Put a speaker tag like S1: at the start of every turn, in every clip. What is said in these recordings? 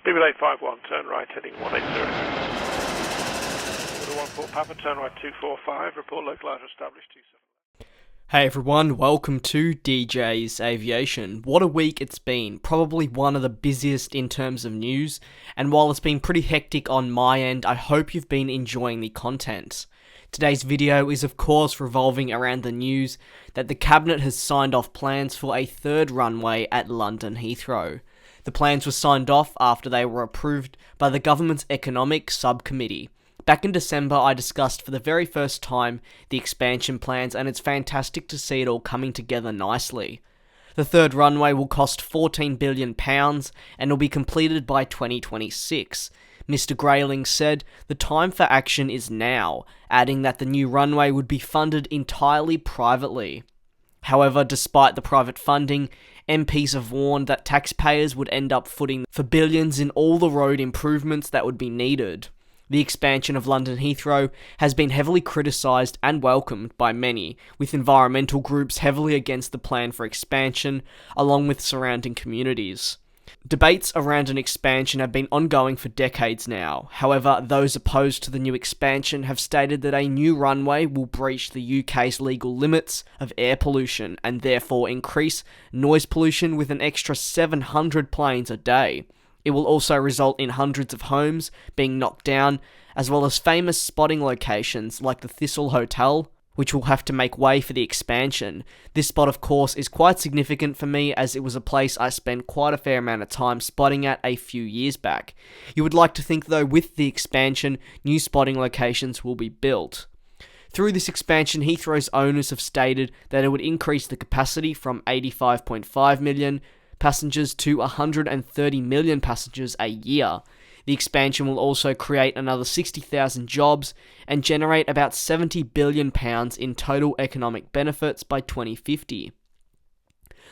S1: BB851, turn right heading 180. Order 14 Papa, turn right 245, report localizer established 27.
S2: Hey everyone, welcome to DJ's Aviation. What a week it's been, probably one of the busiest in terms of news, and while it's been pretty hectic on my end, I hope you've been enjoying the content. Today's video is of course revolving around the news that the Cabinet has signed off plans for a third runway at London Heathrow. The plans were signed off after they were approved by the government's Economic Subcommittee. Back in December, I discussed for the very first time the expansion plans, and it's fantastic to see it all coming together nicely. The third runway will cost £14 billion and will be completed by 2026. Mr. Grayling said, "The time for action is now," adding that the new runway would be funded entirely privately. However, despite the private funding, MPs have warned that taxpayers would end up footing for billions in all the road improvements that would be needed. The expansion of London Heathrow has been heavily criticised and welcomed by many, with environmental groups heavily against the plan for expansion, along with surrounding communities. Debates around an expansion have been ongoing for decades now. However, those opposed to the new expansion have stated that a new runway will breach the UK's legal limits of air pollution and therefore increase noise pollution with an extra 700 planes a day. It will also result in hundreds of homes being knocked down, as well as famous spotting locations like the Thistle Hotel, which will have to make way for the expansion. This spot, of course, is quite significant for me as it was a place I spent quite a fair amount of time spotting at a few years back. You would like to think, though, with the expansion, new spotting locations will be built. Through this expansion, Heathrow's owners have stated that it would increase the capacity from 85.5 million passengers to 130 million passengers a year. The expansion will also create another 60,000 jobs and generate about £70 billion in total economic benefits by 2050.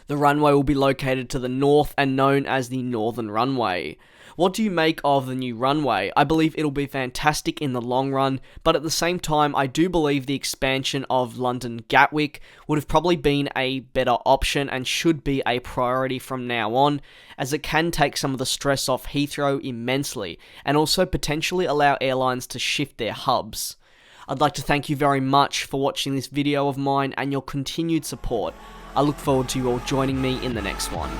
S2: The runway will be located to the north and known as the Northern Runway. What do you make of the new runway? I believe it'll be fantastic in the long run, but at the same time, I do believe the expansion of London Gatwick would have probably been a better option and should be a priority from now on, as it can take some of the stress off Heathrow immensely, and also potentially allow airlines to shift their hubs. I'd like to thank you very much for watching this video of mine and your continued support. I look forward to you all joining me in the next one.